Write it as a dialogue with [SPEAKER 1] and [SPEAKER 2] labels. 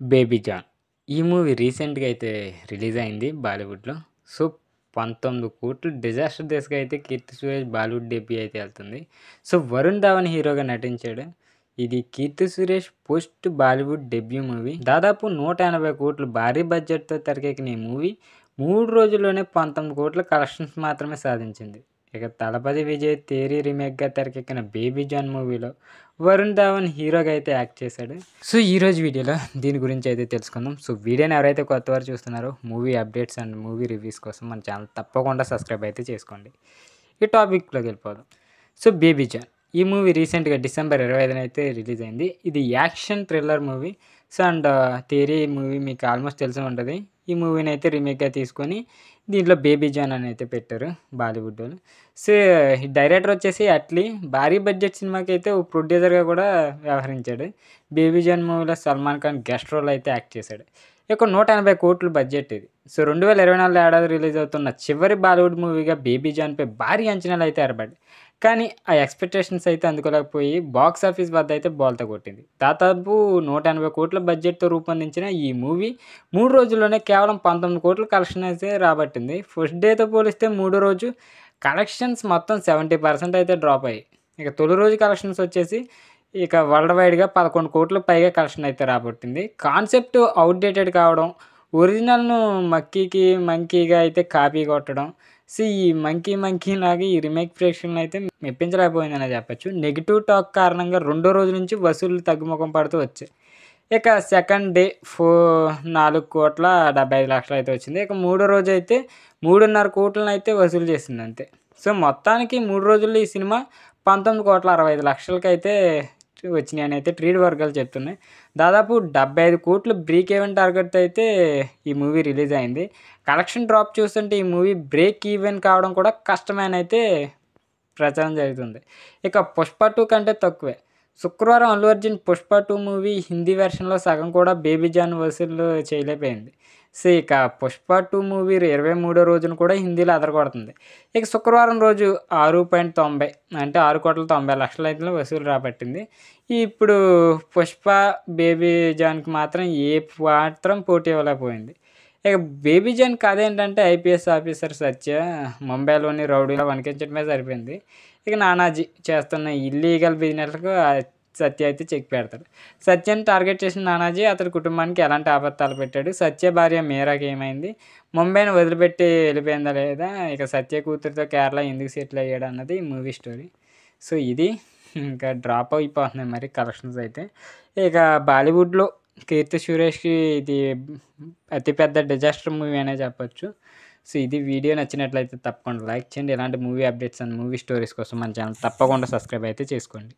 [SPEAKER 1] 'Baby John' ఈ movie రీసెంట్‌గా అయితే రిలీజ్ అయింది బాలీవుడ్‌లో. సో, 19,00,00,000 డిజాస్టర్ దిశగా అయితే 'కీర్తి సురేష్' బాలీవుడ్ డెబ్యూ అయితే ఎళ్తుంది. సో, వరుణ్ ధావన్ హీరోగా నటించాడు. ఇది 'Keerthy Suresh' post Bollywood debut movie. దాదాపు 180,00,00,000 భారీ బడ్జెట్‌తో తెరకెక్కిన ఈ మూవీ 3 రోజుల్లోనే 19,00,00,000 కలెక్షన్స్ మాత్రమే సాధించింది. ఇక 'తలపతి విజయ్' తేరీ రీమేక్‌గా తెరకెక్కిన 'బేబీ జాన్' మూవీలో వరుణ్ ధావన్ హీరోగా అయితే యాక్ట్ చేశాడు. సో, ఈరోజు వీడియోలో దీని గురించి అయితే తెలుసుకుందాం. సో, వీడియోని ఎవరైతే కొత్తవారు చూస్తున్నారో movie updates and movie reviews కోసం మన ఛానల్ తప్పకుండా సబ్స్క్రైబ్ అయితే చేసుకోండి. ఈ టాపిక్‌లోకి వెళ్ళిపోదాం. సో, 'బేబీ జాన్' ఈ మూవీ రీసెంట్‌గా డిసెంబర్ 25న అయితే రిలీజ్ అయింది. ఇది action thriller movie. So, and theory movie మీకు ఆల్మోస్ట్ తెలిసే ఉంటది. ఈ మూవీని అయితే రీమేక్‌గా తీసుకొని దీంట్లో 'బేబీ జాన్' అని అయితే పెట్టారు బాలీవుడ్డోళ్ళు. సో, డైరెక్టర్ వచ్చేసి అట్లీ. భారీ బడ్జెట్ సినిమాకైతే ఓ ప్రొడ్యూసర్‌గా కూడా వ్యవహరించాడు. 'బేబీ జాన్' మూవీలో సల్మాన్ ఖాన్ గెస్ట్ రోల్ అయితే యాక్ట్ చేశాడు. ఇక 180,00,00,000 బడ్జెట్ ఇది. సో, 2024 ఏడాది రిలీజ్ అవుతున్న చివరి బాలీవుడ్ మూవీగా 'బేబీ జాన్'పై భారీ అంచనాలు అయితే ఏర్పడ్డాయి. కానీ ఆ ఎక్స్‌పెక్టేషన్స్ అయితే అందుకోలేకపోయి బాక్స్ ఆఫీస్ వద్ద అయితే బోల్తా కొట్టింది. దాదాపు 180,00,00,000 బడ్జెట్‌తో రూపొందించిన ఈ మూవీ 3 రోజుల్లోనే కేవలం 19,00,00,000 కలెక్షన్ అయితే రాబట్టింది. ఫస్ట్ డేతో పోలిస్తే మూడో రోజు కలెక్షన్స్ మొత్తం 70% అయితే డ్రాప్ అయ్యాయి. ఇక తొలి రోజు కలెక్షన్స్ వచ్చేసి ఇక వరల్డ్ వైడ్‌గా 11,00,00,000 పైగా కలెక్షన్ అయితే రాబట్టింది. కాన్సెప్ట్ ఔట్‌డేటెడ్ కావడం, ఒరిజినల్‌ను మంకీగా అయితే కాపీ కొట్టడం. సో, ఈ మంకీలాగా ఈ రీమేక్ ప్రేక్షకులను అయితే మెప్పించలేకపోయిందనే చెప్పొచ్చు. నెగెటివ్ టాక్ కారణంగా రెండో రోజు నుంచి వసూళ్లు తగ్గుముఖం పడుతూ వచ్చాయి. ఇక సెకండ్ డే 4,75,00,000 అయితే వచ్చింది. ఇక మూడో రోజు అయితే 3,5,00,00,000 అయితే వసూలు చేసింది అంతే. సో, మొత్తానికి 3 రోజుల్లో ఈ సినిమా 19,65,00,000 అయితే వచ్చినాయని అయితే ట్రేడ్ వర్గాలు చెప్తున్నాయి. దాదాపు 75,00,00,000 బ్రేక్ ఈవెన్ టార్గెట్‌తో అయితే ఈ మూవీ రిలీజ్ అయింది. కలెక్షన్ డ్రాప్ చూస్తుంటే ఈ మూవీ బ్రేక్ ఈవెన్ కావడం కూడా కష్టమే అని అయితే ప్రచారం జరుగుతుంది. ఇక 'పుష్ప 2' కంటే తక్కువే. శుక్రవారం అల్లు అర్జున్ 'పుష్ప 2' మూవీ హిందీ వెర్షన్‌లో సగం కూడా 'బేబీ జాన్' వసూళ్లు చేయలేకపోయింది. సో, ఇక 'పుష్ప 2' మూవీ 23వ రోజున కూడా హిందీలో అదరగొడుతుంది. ఇక శుక్రవారం రోజు 6.90 అంటే 6,90,00,000 అయితే వసూలు రాబట్టింది. ఇప్పుడు 'పుష్ప', 'బేబీ జాన్'కి మాత్రం మాత్రం పోటీ ఇవ్వలేకపోయింది. ఇక 'బేబీ జాన్' కథ ఏంటంటే ఐపీఎస్ ఆఫీసర్ సత్య ముంబైలోని రౌడీలా వణికించడమే సరిపోయింది. ఇక నానాజీ చేస్తున్న ఇల్లీగల్ బిజినెస్‌లకు సత్య అయితే చెక్ పెడతాడు. సత్యని టార్గెట్ చేసిన నానాజీ అతడి కుటుంబానికి ఎలాంటి ఆపద తలపెట్టాడు, సత్య భార్య మీరాకి ఏమైంది, ముంబైని వదిలిపెట్టి వెళ్ళిపోయిందా లేదా, ఇక సత్య కూతురితో కేరళ ఎందుకు సెటిల్ అయ్యాడు అన్నది మూవీ స్టోరీ. సో, ఇది ఇంకా డ్రాప్ అయిపోతున్నాయి మరి కలెక్షన్స్ అయితే. ఇక బాలీవుడ్‌లో 'కీర్తి సురేష్‌కి' ఇది అతిపెద్ద డిజాస్టర్ మూవీ అనే చెప్పొచ్చు. సో, ఇది వీడియో నచ్చినట్లయితే తప్పకుండా లైక్ చేయండి. ఇలాంటి movie updates and movie stories కోసం మన ఛానల్ తప్పకుండా సబ్స్క్రైబ్ అయితే చేసుకోండి.